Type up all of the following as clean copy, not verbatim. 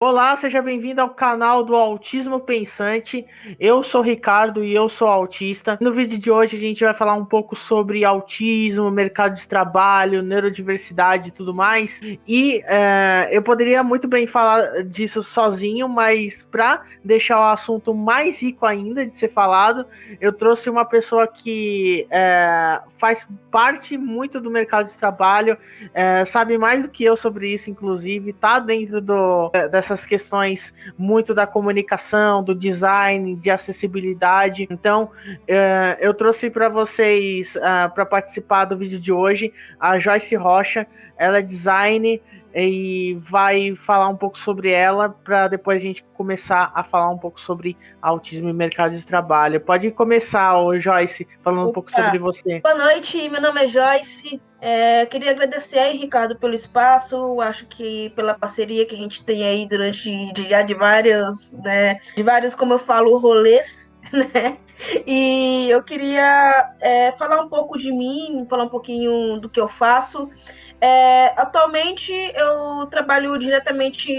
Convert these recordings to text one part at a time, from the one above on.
Olá, seja bem-vindo ao canal do Autismo Pensante. Eu sou o Ricardo e eu sou autista. No vídeo de hoje a gente vai falar um pouco sobre autismo, mercado de trabalho, neurodiversidade e tudo mais. Eu poderia muito bem falar disso sozinho, mas para deixar o assunto mais rico ainda de ser falado, eu trouxe uma pessoa que faz parte muito do mercado de trabalho, sabe mais do que eu sobre isso, inclusive, tá dentro dessas questões muito da comunicação, do design, de acessibilidade. Então, eu trouxe para vocês, para participar do vídeo de hoje, a Joyce Rocha. Ela é design e vai falar um pouco sobre ela, para depois a gente começar a falar um pouco sobre autismo e mercado de trabalho. Pode começar, Joyce, falando um pouco sobre Opa, você. boa noite, meu nome é Joyce. Queria agradecer aí, Ricardo, pelo espaço, acho que pela parceria que a gente tem aí durante já de vários, né, como eu falo, rolês, né? E eu queria falar um pouco de mim, falar um pouquinho do que eu faço. Atualmente eu trabalho diretamente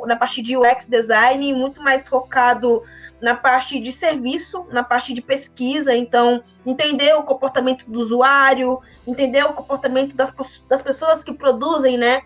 na parte de UX design, muito mais focado na parte de serviço, na parte de pesquisa, então entender o comportamento do usuário, entender o comportamento das pessoas que produzem, né,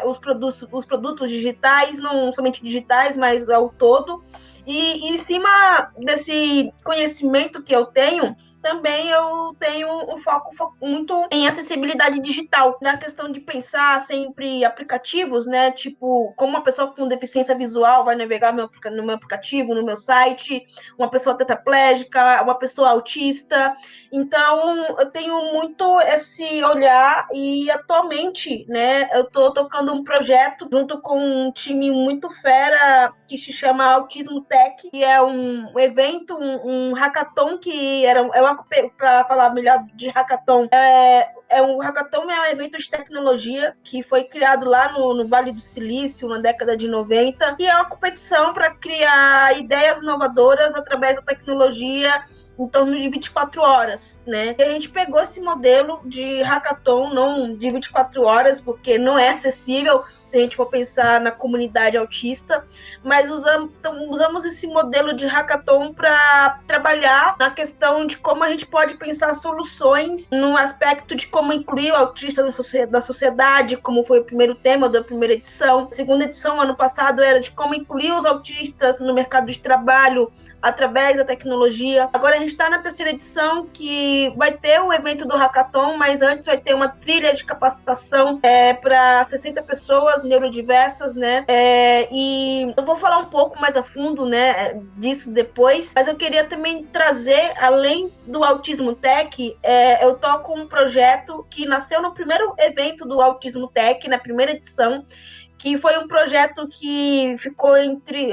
os produtos digitais, não somente digitais, mas ao todo. E em cima desse conhecimento que eu tenho, também eu tenho um foco muito em acessibilidade digital, na questão de pensar sempre aplicativos, né? Tipo, como uma pessoa com deficiência visual vai navegar no meu aplicativo, no meu site, uma pessoa tetraplégica, uma pessoa autista. Então, eu tenho muito esse olhar e atualmente, né, eu estou tocando um projeto junto com um time muito fera que se chama Autismo Tech, que é um evento, um hackathon que para falar melhor de hackathon, um hackathon é um evento de tecnologia que foi criado lá no Vale do Silício, na década de 90, e é uma competição para criar ideias inovadoras através da tecnologia em torno de 24 horas, né? E a gente pegou esse modelo de hackathon, não de 24 horas, porque não é acessível se a gente for pensar na comunidade autista, mas usamos esse modelo de hackathon para trabalhar na questão de como a gente pode pensar soluções no aspecto de como incluir o autista na sociedade, como foi o primeiro tema da primeira edição. A segunda edição, ano passado, era de como incluir os autistas no mercado de trabalho através da tecnologia. Agora a gente está na terceira edição, que vai ter o evento do Hackathon, mas antes vai ter uma trilha de capacitação para 60 pessoas neurodiversas, né? E eu vou falar um pouco mais a fundo, né, disso depois, mas eu queria também trazer, além do Autismo Tech, eu toco um projeto que nasceu no primeiro evento do Autismo Tech, na primeira edição, que foi um projeto que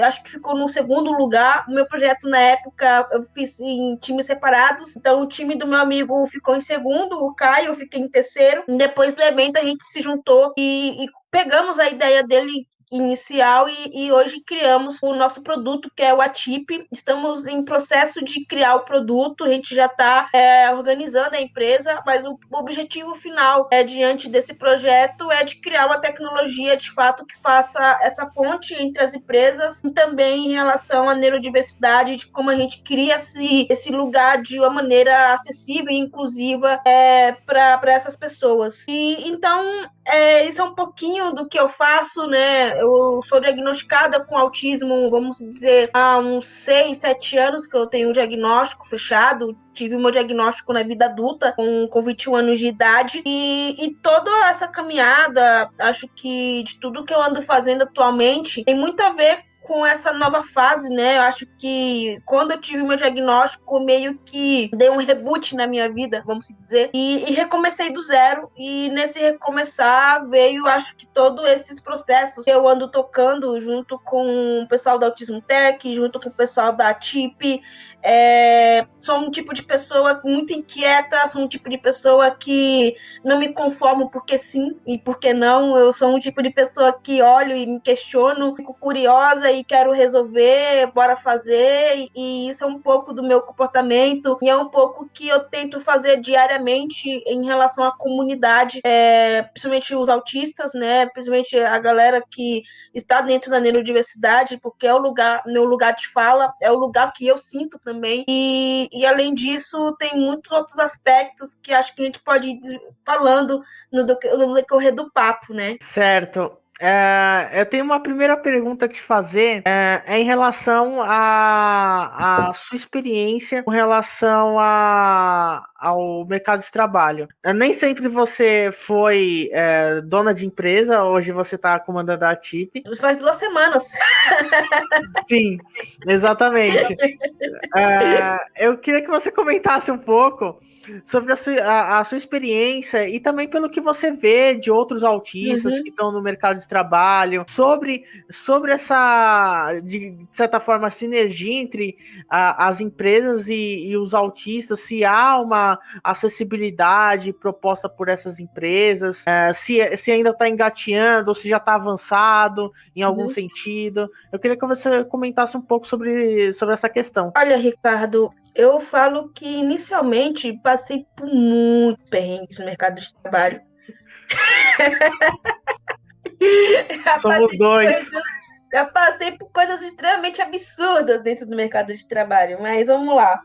acho que ficou no segundo lugar. O meu projeto na época eu fiz em times separados, então o time do meu amigo ficou em segundo, o Caio, eu fiquei em terceiro. E depois do evento a gente se juntou e pegamos a ideia dele inicial e hoje criamos o nosso produto, que é o Atip. Estamos em processo de criar o produto, a gente já está organizando a empresa, mas o objetivo final diante desse projeto é de criar uma tecnologia de fato que faça essa ponte entre as empresas e também em relação à neurodiversidade, de como a gente cria esse lugar de uma maneira acessível e inclusiva para essas pessoas. E então isso é um pouquinho do que eu faço, né? Eu sou diagnosticada com autismo, vamos dizer, há uns 6, 7 anos que eu tenho um diagnóstico fechado. Tive o meu diagnóstico na vida adulta, com 21 anos de idade. E toda essa caminhada, acho que de tudo que eu ando fazendo atualmente, tem muito a ver com essa nova fase, né? Eu acho que quando eu tive meu diagnóstico, meio que dei um reboot na minha vida, vamos dizer, e recomecei do zero. E nesse recomeçar veio, acho que todos esses processos que eu ando tocando junto com o pessoal da Autismo Tech, junto com o pessoal da TIP. Sou um tipo de pessoa muito inquieta, sou um tipo de pessoa que não me conformo porque sim e porque não. Eu sou um tipo de pessoa que olho e me questiono, fico curiosa e quero resolver, bora fazer, e isso é um pouco do meu comportamento, e é um pouco que eu tento fazer diariamente em relação à comunidade, principalmente os autistas, né, principalmente a galera que está dentro da neurodiversidade, porque é o lugar, meu lugar de fala, é o lugar que eu sinto também, e além disso, tem muitos outros aspectos que acho que a gente pode ir falando no decorrer do papo, né? Certo. Eu tenho uma primeira pergunta a te fazer, em relação à sua experiência com relação ao mercado de trabalho. Nem sempre você foi dona de empresa, hoje você está comandando a TIP. Faz 2 semanas. Sim, exatamente. Eu queria que você comentasse um pouco sobre a sua experiência e também pelo que você vê de outros autistas que estão no mercado de trabalho, sobre essa, de certa forma, sinergia entre as empresas e os autistas, se há uma acessibilidade proposta por essas empresas, se ainda está engateando ou se já está avançado em algum sentido. Eu queria que você comentasse um pouco sobre essa questão. Olha, Ricardo, eu falo que inicialmente passei por muitos perrengues no mercado de trabalho. Somos dois. Já passei por coisas extremamente absurdas dentro do mercado de trabalho, mas vamos lá.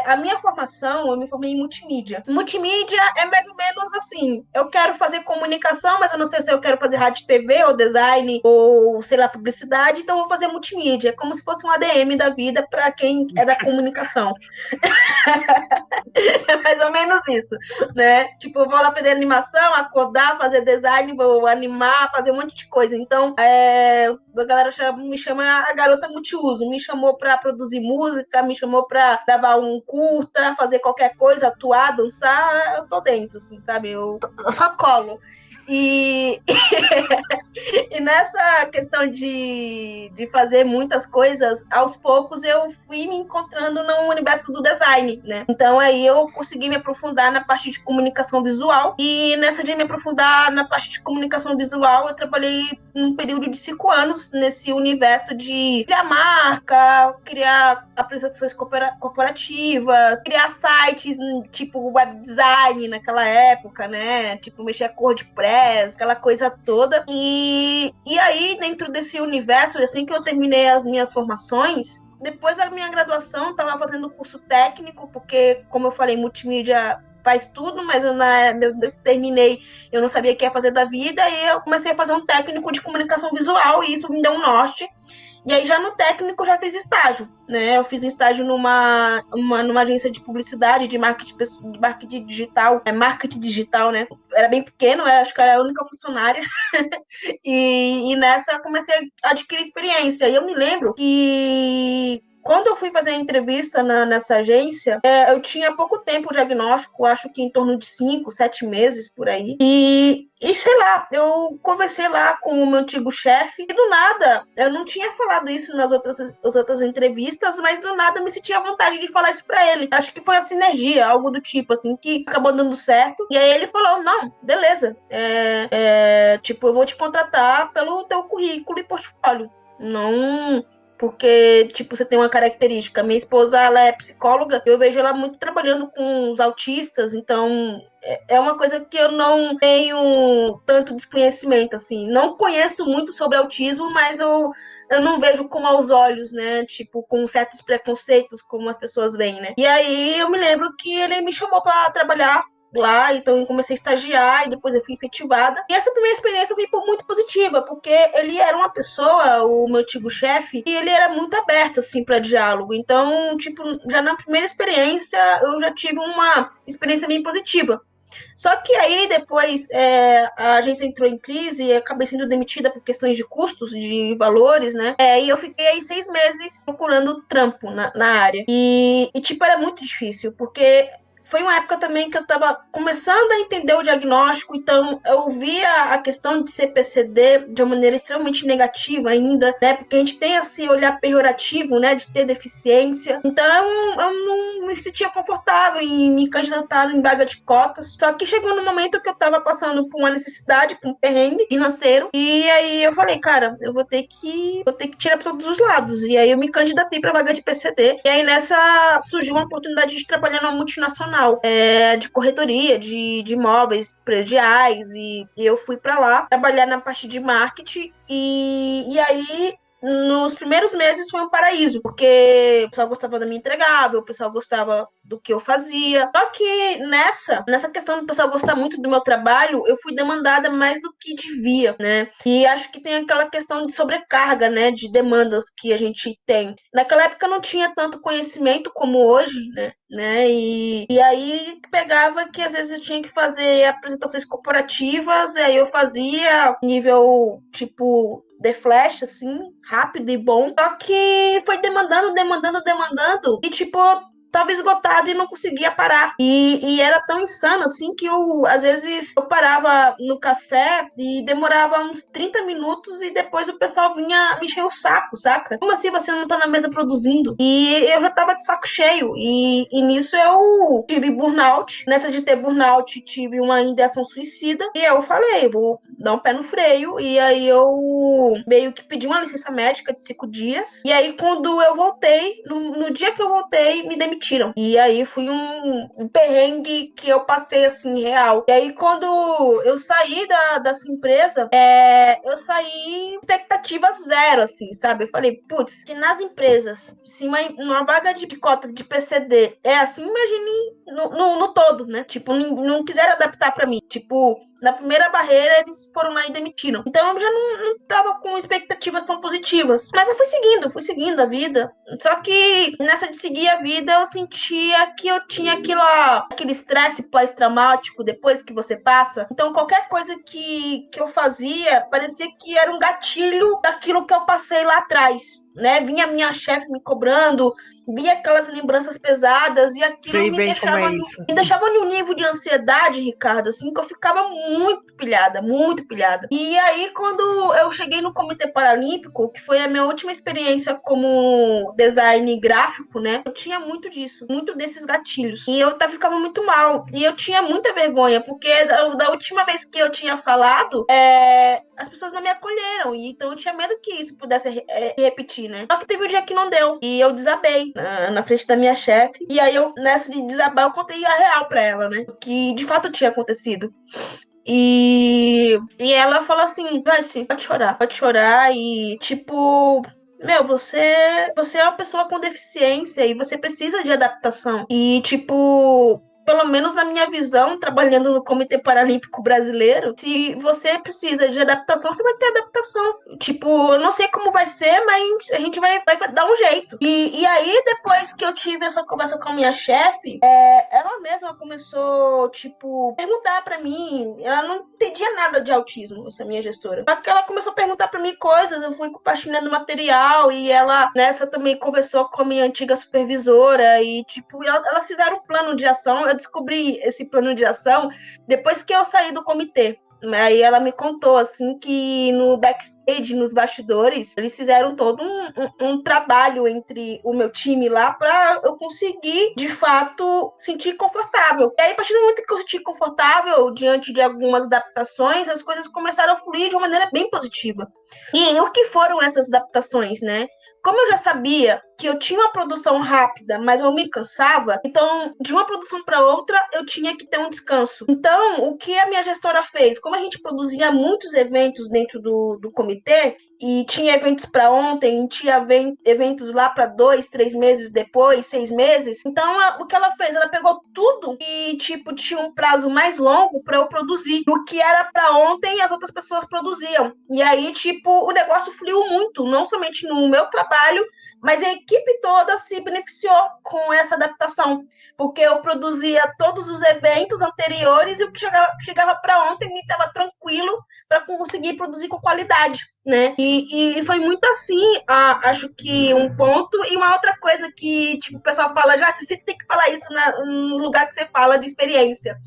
A minha formação, eu me formei em multimídia. Multimídia é mais ou menos assim, eu quero fazer comunicação, mas eu não sei se eu quero fazer rádio, TV, ou design, ou, sei lá, publicidade, então eu vou fazer multimídia. É como se fosse um ADM da vida para quem é da comunicação. É mais ou menos isso, né? Tipo, eu vou lá aprender animação, acordar, fazer design, vou animar, fazer um monte de coisa. Então, a galera me chama a garota multiuso. Me chamou para produzir música, me chamou para gravar um curta, fazer qualquer coisa, atuar, dançar, eu tô dentro, assim, sabe? Eu só colo. E, e nessa questão de fazer muitas coisas, aos poucos eu fui me encontrando no universo do design, né? Então aí eu consegui me aprofundar na parte de comunicação visual, e nessa de me aprofundar na parte de comunicação visual, eu trabalhei num período de 5 anos nesse universo de criar marca, criar apresentações corporativas, criar sites tipo web design naquela época, né? Tipo, mexer com WordPress, aquela coisa toda. E aí, dentro desse universo, assim que eu terminei as minhas formações, depois da minha graduação, estava fazendo curso técnico, porque, como eu falei, multimídia faz tudo, mas eu terminei, eu não sabia o que ia fazer da vida, e eu comecei a fazer um técnico de comunicação visual, e isso me deu um norte. E aí, já no técnico, eu já fiz estágio, né? Eu fiz um estágio numa agência de publicidade, de marketing digital, marketing digital, né? Era bem pequeno, eu acho que era a única funcionária. E nessa eu comecei a adquirir experiência. E eu me lembro que quando eu fui fazer a entrevista nessa agência, eu tinha pouco tempo o diagnóstico, acho que em torno de 5, 7 meses, por aí. E sei lá, eu conversei lá com o meu antigo chefe, e do nada, eu não tinha falado isso nas outras entrevistas, mas do nada eu me sentia à vontade de falar isso pra ele. Acho que foi a sinergia, algo do tipo, assim, que acabou dando certo. E aí ele falou, não, beleza, tipo, eu vou te contratar pelo teu currículo e portfólio. Não... Porque, tipo, você tem uma característica. Minha esposa, ela é psicóloga. Eu vejo ela muito trabalhando com os autistas. Então, é uma coisa que eu não tenho tanto desconhecimento, assim. Não conheço muito sobre autismo, mas eu não vejo com maus olhos, né? Tipo, com certos preconceitos, como as pessoas veem, né? E aí, eu me lembro que ele me chamou para trabalhar lá, então eu comecei a estagiar e depois eu fui efetivada. E essa primeira experiência foi muito positiva, porque ele era uma pessoa, o meu antigo chefe, e ele era muito aberto, assim, para diálogo. Então, tipo, já na primeira experiência, eu já tive uma experiência bem positiva. Só que aí, depois, a agência entrou em crise e acabei sendo demitida por questões de custos, de valores, né? E eu fiquei aí 6 meses procurando trampo na área. E, tipo, era muito difícil, porque foi uma época também que eu estava começando a entender o diagnóstico, então eu via a questão de ser PCD de uma maneira extremamente negativa ainda, né? Porque a gente tem esse olhar pejorativo, né? De ter deficiência. Então eu não me sentia confortável em me candidatar em vaga de cotas. Só que chegou no momento que eu estava passando por uma necessidade, por um perrengue financeiro, e aí eu falei, cara, eu vou ter que tirar para todos os lados. E aí eu me candidatei para vaga de PCD. E aí nessa surgiu uma oportunidade de trabalhar numa multinacional, de corretoria, de imóveis prediais, e eu fui para lá trabalhar na parte de marketing, e aí nos primeiros meses foi um paraíso, porque o pessoal gostava da minha entregável, o pessoal gostava do que eu fazia. Só que nessa questão do pessoal gostar muito do meu trabalho, eu fui demandada mais do que devia, né? E acho que tem aquela questão de sobrecarga, né? De demandas que a gente tem. Naquela época eu não tinha tanto conhecimento como hoje, né? E aí pegava que às vezes eu tinha que fazer apresentações corporativas, e aí eu fazia nível tipo The Flash, assim, rápido e bom. Só que foi demandando. E, tipo, tava esgotado e não conseguia parar. E era tão insano, assim, que às vezes, eu parava no café e demorava uns 30 minutos e depois o pessoal vinha me encher o saco, saca? Como assim você não tá na mesa produzindo? E eu já tava de saco cheio. E nisso eu tive burnout. Nessa de ter burnout, tive uma ideação suicida. E eu falei, vou dar um pé no freio. E aí eu meio que pedi uma licença médica de 5 dias. E aí quando eu voltei, no dia que eu voltei, me demitiram. E aí foi um perrengue que eu passei, assim, real. E aí quando eu saí dessa empresa, eu saí expectativa zero, assim, sabe? Eu falei, putz, se nas empresas, se uma vaga de cota de PCD é assim, imagine no todo, né? Tipo, não quiseram adaptar pra mim. Tipo, na primeira barreira, eles foram lá e demitiram. Então, eu já não tava com expectativas tão positivas. Mas eu fui seguindo a vida. Só que nessa de seguir a vida, eu sentia que eu tinha aquele estresse pós-traumático depois que você passa. Então, qualquer coisa que eu fazia, parecia que era um gatilho daquilo que eu passei lá atrás, né? Vinha minha chefe me cobrando, via aquelas lembranças pesadas e aquilo Sei bem como é isso. me deixava em um nível de ansiedade, Ricardo, assim, que eu ficava muito pilhada, muito pilhada. E aí, quando eu cheguei no Comitê Paralímpico, que foi a minha última experiência como design gráfico, né? Eu tinha muito disso, muito desses gatilhos. E eu ficava muito mal. E eu tinha muita vergonha, porque da última vez que eu tinha falado, as pessoas não me acolheram. E então eu tinha medo que isso pudesse repetir, né? Só que teve um dia que não deu. E eu desabei na frente da minha chefe. E aí nessa de desabar, eu contei a real pra ela, né? O que de fato tinha acontecido. E ela falou assim, Joyce, pode chorar e, tipo, meu, você é uma pessoa com deficiência e você precisa de adaptação. E, tipo, pelo menos na minha visão, trabalhando no Comitê Paralímpico Brasileiro, se você precisa de adaptação, você vai ter adaptação. Tipo, eu não sei como vai ser, mas a gente vai dar um jeito. E aí, depois que eu tive essa conversa com a minha chefe, ela mesma começou, tipo, perguntar pra mim. Ela não entendia nada de autismo, essa minha gestora. Só que ela começou a perguntar pra mim coisas, eu fui compartilhando material e ela, nessa, também conversou com a minha antiga supervisora e, tipo, elas fizeram um plano de ação. Eu descobri esse plano de ação depois que eu saí do comitê. Aí ela me contou, assim, que no backstage, nos bastidores, eles fizeram todo um trabalho entre o meu time lá para eu conseguir, de fato, sentir confortável. E aí, a partir do momento que eu senti confortável, diante de algumas adaptações, as coisas começaram a fluir de uma maneira bem positiva. E o que foram essas adaptações, né? Como eu já sabia que eu tinha uma produção rápida, mas eu me cansava, então de uma produção para outra eu tinha que ter um descanso. Então, o que a minha gestora fez? Como a gente produzia muitos eventos dentro do comitê, e tinha eventos para ontem, tinha eventos lá para 2, 3 meses depois, 6 meses. Então, o que ela fez? Ela pegou tudo e, tipo, tinha um prazo mais longo para eu produzir. O que era para ontem, as outras pessoas produziam. E aí, tipo, o negócio fluiu muito, não somente no meu trabalho, mas a equipe toda se beneficiou com essa adaptação, porque eu produzia todos os eventos anteriores e o que chegava para ontem me estava tranquilo para conseguir produzir com qualidade, né? E foi muito assim, acho que um ponto. E uma outra coisa que tipo, o pessoal fala, já, você sempre tem que falar isso no lugar que você fala de experiência.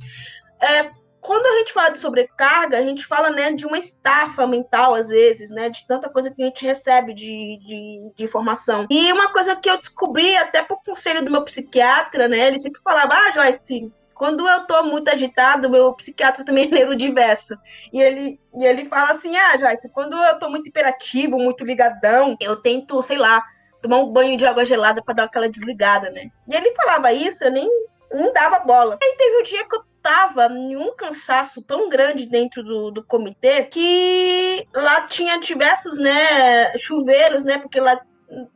Quando a gente fala de sobrecarga, a gente fala, né, de uma estafa mental, às vezes, né, de tanta coisa que a gente recebe de informação. E uma coisa que eu descobri, até por conselho do meu psiquiatra, né, ele sempre falava, Joyce, quando eu tô muito agitado, meu psiquiatra também é neurodiverso. E ele fala assim, Joyce, quando eu tô muito hiperativo, muito ligadão, eu tento, sei lá, tomar um banho de água gelada para dar aquela desligada, né. E ele falava isso, eu nem dava bola. Aí teve um dia que eu tava em um cansaço tão grande dentro do comitê que lá tinha diversos, né, chuveiros, né, porque lá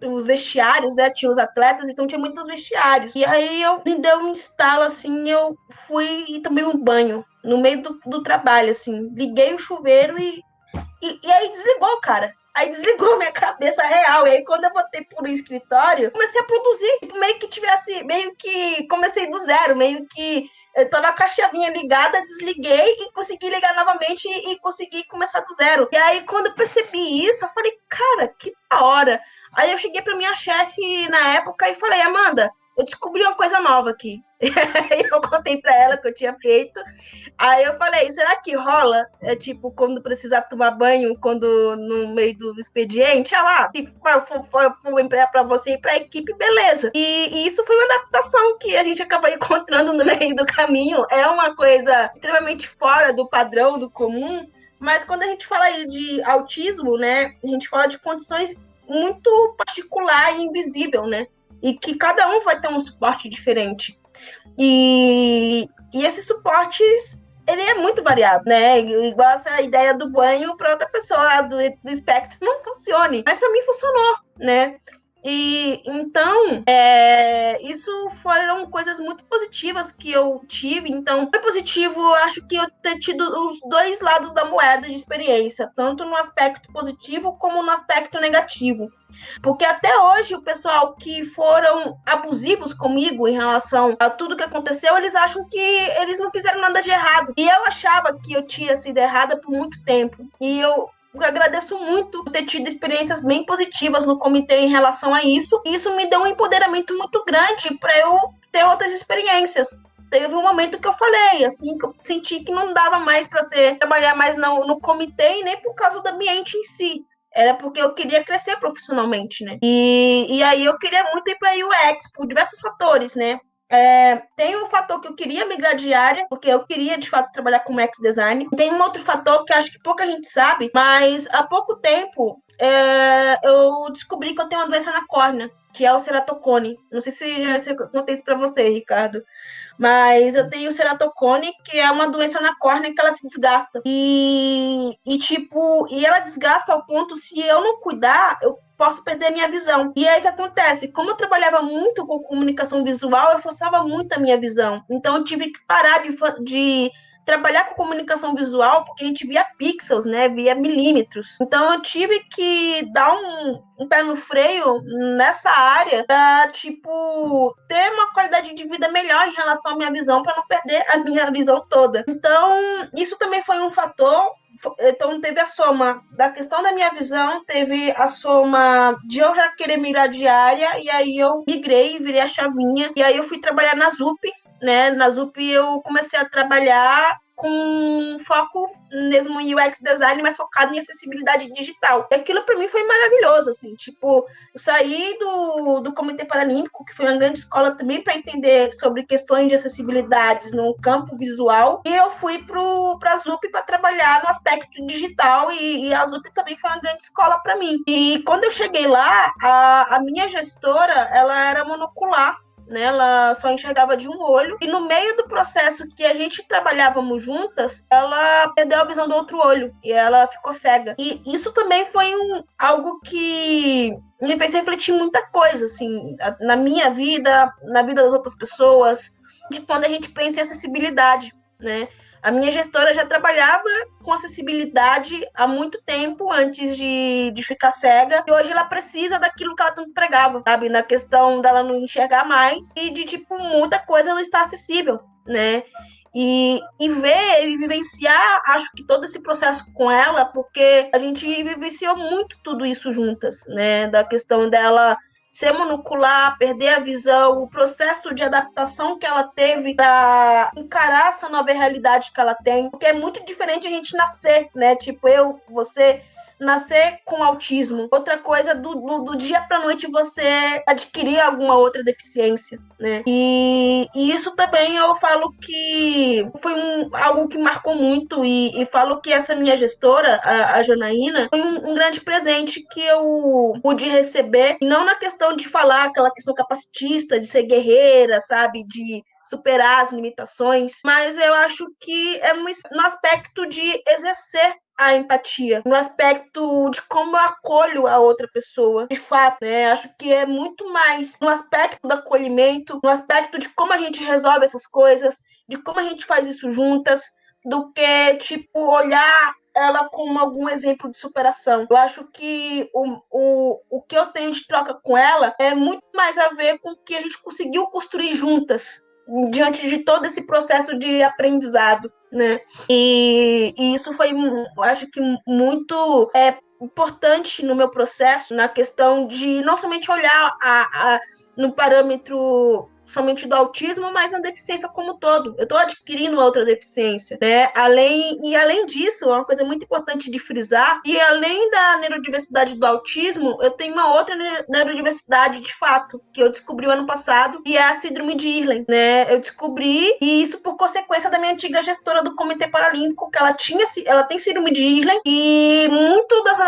os vestiários, né, tinha os atletas, então tinha muitos vestiários. E aí eu me deu um estalo, assim, eu fui e tomei um banho no meio do trabalho, assim, liguei o chuveiro e aí desligou, cara. Aí desligou minha cabeça real. E aí, quando eu voltei pro escritório, comecei a produzir. Tipo, meio que comecei do zero, meio que eu tava com a chavinha ligada, desliguei e consegui ligar novamente e consegui começar do zero. E aí, quando eu percebi isso, eu falei, cara, que da hora. Aí eu cheguei pra minha chefe na época e falei, Amanda, eu descobri uma coisa nova aqui. Aí eu contei pra ela que eu tinha feito. Aí eu falei, será que rola? É tipo, quando precisar tomar banho, quando no meio do expediente, lá, tipo, eu empregado pra você e pra equipe, beleza. E isso foi uma adaptação que a gente acabou encontrando no meio do caminho. É uma coisa extremamente fora do padrão, do comum, mas quando a gente fala de autismo, né, a gente fala de condições muito particular e invisível, né? E que cada um vai ter um suporte diferente. E esses suportes, ele é muito variado, né? Igual essa ideia do banho para outra pessoa do espectro não funcione. Mas para mim funcionou, né? E então, isso foram coisas muito positivas que eu tive. Então, foi positivo, acho que eu ter tido os dois lados da moeda de experiência, tanto no aspecto positivo como no aspecto negativo. Porque até hoje o pessoal que foram abusivos comigo em relação a tudo que aconteceu, eles acham que eles não fizeram nada de errado. E eu achava que eu tinha sido errada por muito tempo. E eu agradeço muito por ter tido experiências bem positivas no comitê em relação a isso. E isso me deu um empoderamento muito grande para eu ter outras experiências. Teve um momento que eu falei, assim, que eu senti que não dava mais para trabalhar mais no comitê e nem por causa do ambiente em si. Era porque eu queria crescer profissionalmente, né? E aí eu queria muito ir para a UX por diversos fatores, né? Tem um fator que eu queria migrar de área, porque eu queria, de fato, trabalhar com UX design. Tem um outro fator que acho que pouca gente sabe, mas há pouco tempo eu descobri que eu tenho uma doença na córnea, que é o ceratocone. Não sei se eu contei isso para você, Ricardo. Mas eu tenho ceratocone, que é uma doença na córnea que ela se desgasta. E ela desgasta ao ponto, se eu não cuidar, eu posso perder a minha visão. E aí o que acontece? Como eu trabalhava muito com comunicação visual, eu forçava muito a minha visão. Então eu tive que parar de trabalhar com comunicação visual, porque a gente via pixels, né? Via milímetros. Então eu tive que dar um pé no freio nessa área para, ter uma qualidade de vida melhor em relação à minha visão, para não perder a minha visão toda. Então, isso também foi um fator. Então, teve a soma da questão da minha visão, teve a soma de eu já querer migrar de área, e aí eu migrei, virei a chavinha, e aí eu fui trabalhar na ZUP, né? Na ZUP eu comecei a trabalhar com foco mesmo em UX design, mas focado em acessibilidade digital. E aquilo para mim foi maravilhoso, assim, eu saí do Comitê Paralímpico, que foi uma grande escola também para entender sobre questões de acessibilidades no campo visual, e eu fui para a ZUP para trabalhar no aspecto digital, e a ZUP também foi uma grande escola para mim. E quando eu cheguei lá, a minha gestora, ela era monocular, né? Ela só enxergava de um olho, e no meio do processo que a gente trabalhávamos juntas, ela perdeu a visão do outro olho e ela ficou cega. E isso também foi algo que me fez refletir muita coisa, assim, na minha vida, na vida das outras pessoas, de quando a gente pensa em acessibilidade, né? A minha gestora já trabalhava com acessibilidade há muito tempo antes de ficar cega, e hoje ela precisa daquilo que ela tanto pregava, sabe? Na questão dela não enxergar mais e de, tipo, muita coisa não está acessível, né? E ver e vivenciar, acho que todo esse processo com ela, porque a gente vivenciou muito tudo isso juntas, né? Da questão dela ser monocular, perder a visão, o processo de adaptação que ela teve para encarar essa nova realidade que ela tem, porque é muito diferente a gente nascer, né? Tipo, você nascer com autismo. Outra coisa, do dia para noite você adquirir alguma outra deficiência, né? E isso também eu falo que foi algo que marcou muito e falo que essa minha gestora, a Janaína, foi um grande presente que eu pude receber, não na questão de falar aquela questão capacitista, de ser guerreira, sabe? De superar as limitações, mas eu acho que é no aspecto de exercer a empatia, no aspecto de como eu acolho a outra pessoa, de fato, né? Acho que é muito mais no aspecto do acolhimento, no aspecto de como a gente resolve essas coisas, de como a gente faz isso juntas, do que, tipo, olhar ela como algum exemplo de superação. Eu acho que o que eu tenho de troca com ela é muito mais a ver com o que a gente conseguiu construir juntas, diante de todo esse processo de aprendizado, né? E isso foi, acho que, muito importante no meu processo, na questão de não somente olhar no parâmetro somente do autismo, mas na deficiência como um todo. Eu estou adquirindo outra deficiência, né? Além disso, uma coisa muito importante de frisar, e além da neurodiversidade do autismo, eu tenho uma outra neurodiversidade de fato, que eu descobri o ano passado, e é a síndrome de Irlen, né? Eu descobri, e isso por consequência da minha antiga gestora do Comitê Paralímpico, que ela tem síndrome de Irlen, e muito das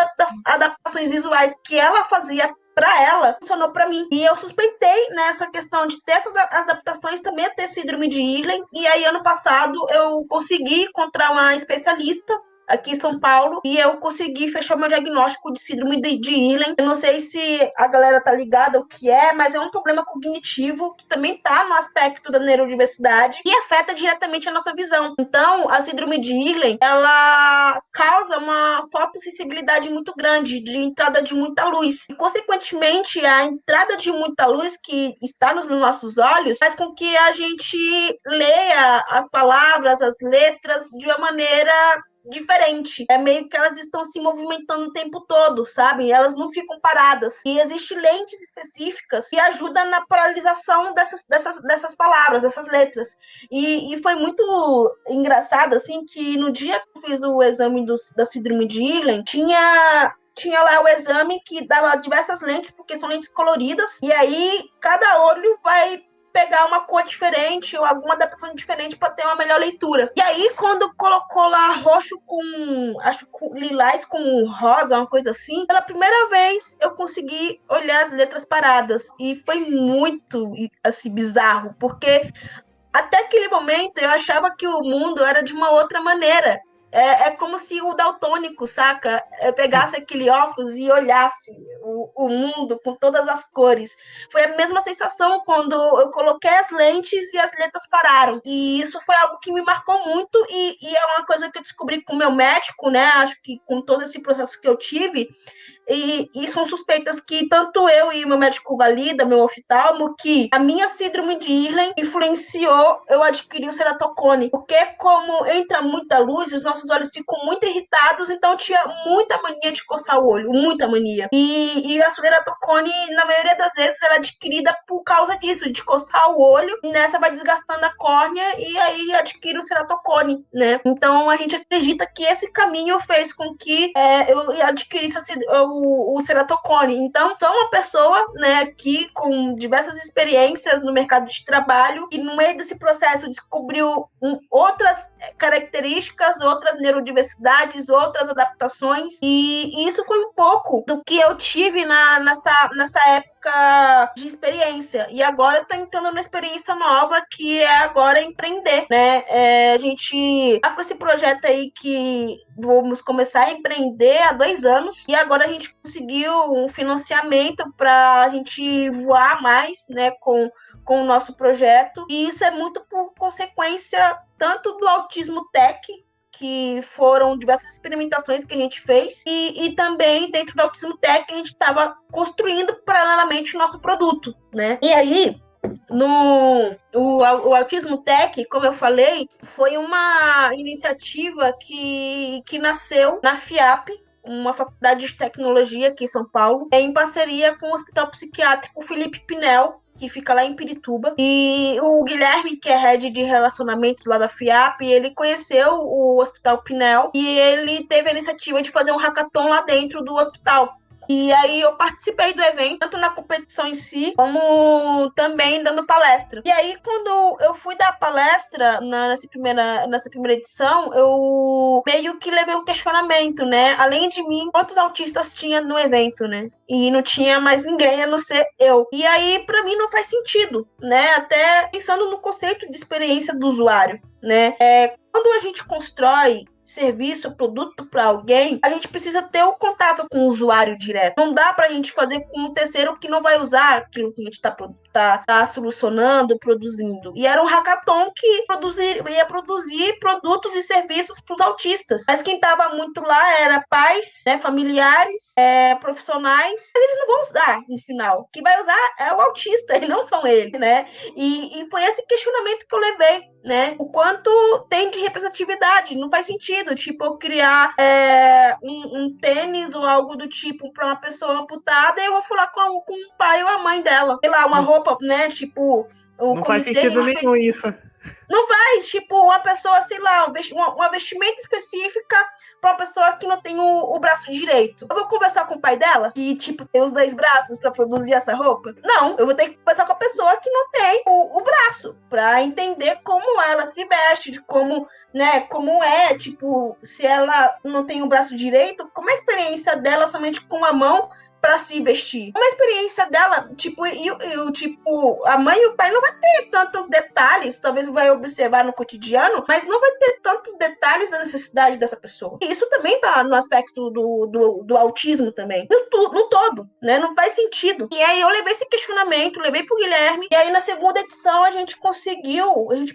adaptações visuais que ela fazia para ela, funcionou para mim. E eu suspeitei nessa questão de ter essas adaptações também a ter síndrome de Irlen. E aí, ano passado, eu consegui encontrar uma especialista aqui em São Paulo, e eu consegui fechar meu diagnóstico de síndrome de Irlen. Eu não sei se a galera tá ligada o que é, mas é um problema cognitivo que também tá no aspecto da neurodiversidade e afeta diretamente a nossa visão. Então, a síndrome de Irlen, ela causa uma fotossensibilidade muito grande, de entrada de muita luz. E, consequentemente, a entrada de muita luz que está nos nossos olhos faz com que a gente leia as palavras, as letras de uma maneira diferente. É meio que elas estão se movimentando o tempo todo, sabe? Elas não ficam paradas. E existem lentes específicas que ajudam na paralisação dessas palavras, dessas letras. E foi muito engraçado, assim, que no dia que eu fiz o exame da síndrome de Irlen, tinha lá o exame que dava diversas lentes, porque são lentes coloridas, e aí cada olho vai pegar uma cor diferente ou alguma adaptação diferente para ter uma melhor leitura. E aí, quando colocou lá roxo com lilás com rosa, uma coisa assim, pela primeira vez eu consegui olhar as letras paradas. E foi muito, assim, bizarro, porque até aquele momento eu achava que o mundo era de uma outra maneira. É como se o daltônico, saca? Eu pegasse aquele óculos e olhasse o mundo com todas as cores. Foi a mesma sensação quando eu coloquei as lentes e as letras pararam. E isso foi algo que me marcou muito e é uma coisa que eu descobri com o meu médico, né? Acho que com todo esse processo que eu tive, e são suspeitas que tanto eu e meu médico valida, meu oftalmo, que a minha síndrome de Irlen influenciou eu adquirir o ceratocone, porque como entra muita luz, os nossos olhos ficam muito irritados, então eu tinha muita mania de coçar o olho, muita mania. E a ceratocone, na maioria das vezes, ela é adquirida por causa disso, de coçar o olho, e nessa vai desgastando a córnea, e aí adquire o ceratocone, né? Então a gente acredita que esse caminho fez com que eu adquirisse o ceratocone. Então, sou uma pessoa, né, aqui com diversas experiências no mercado de trabalho e no meio desse processo descobriu outras características, outras neurodiversidades, outras adaptações, e isso foi um pouco do que eu tive nessa época de experiência. E agora eu tô entrando numa experiência nova, que é agora empreender, né? A gente tá com esse projeto aí que vamos começar a empreender há 2 anos, e agora a gente conseguiu um financiamento para a gente voar mais, né, com com o nosso projeto, e isso é muito por consequência tanto do Autismo Tech, que foram diversas experimentações que a gente fez, e também dentro do Autismo Tech a gente estava construindo paralelamente o nosso produto, né? E aí, o Autismo Tech, como eu falei, foi uma iniciativa que nasceu na FIAP, uma faculdade de tecnologia aqui em São Paulo, em parceria com o Hospital Psiquiátrico Felipe Pinel, que fica lá em Pirituba. E o Guilherme, que é head de relacionamentos lá da FIAP, ele conheceu o Hospital Pinel e ele teve a iniciativa de fazer um hackathon lá dentro do hospital. E aí eu participei do evento, tanto na competição em si, como também dando palestra. E aí, quando eu fui dar palestra nessa primeira edição, eu meio que levei um questionamento, né? Além de mim, quantos autistas tinha no evento, né? E não tinha mais ninguém a não ser eu. E aí, pra mim, não faz sentido, né? Até pensando no conceito de experiência do usuário, né? Quando a gente constrói serviço, produto para alguém, a gente precisa ter o contato com o usuário direto. Não dá para a gente fazer com um terceiro que não vai usar aquilo que a gente tá solucionando, produzindo. E era um hackathon que ia produzir produtos e serviços para os autistas. Mas quem estava muito lá era pais, né, familiares, profissionais. Mas eles não vão usar no final. Quem vai usar é o autista e não são eles, né? E foi esse questionamento que eu levei, né? O quanto tem de representatividade. Não faz sentido, tipo, eu criar um tênis ou algo do tipo para uma pessoa amputada e eu vou falar com o pai ou a mãe dela. Sei lá, uma roupa, né? Tipo, não faz sentido nenhum isso. Não faz, tipo, uma pessoa, sei lá, uma vestimenta específica para uma pessoa que não tem o braço direito. Eu vou conversar com o pai dela, que, tipo, tem os 2 braços para produzir essa roupa? Não, eu vou ter que conversar com a pessoa que não tem o braço, para entender como ela se veste, de como, né, como é, tipo, se ela não tem o braço direito, como é a experiência dela somente com a mão para se vestir. Uma experiência dela, tipo, tipo, a mãe e o pai não vai ter tantos detalhes, talvez vai observar no cotidiano, mas não vai ter tantos detalhes da necessidade dessa pessoa. E isso também tá no aspecto do autismo também. No todo, né? Não faz sentido. E aí eu levei esse questionamento, levei pro Guilherme, e aí na segunda edição a gente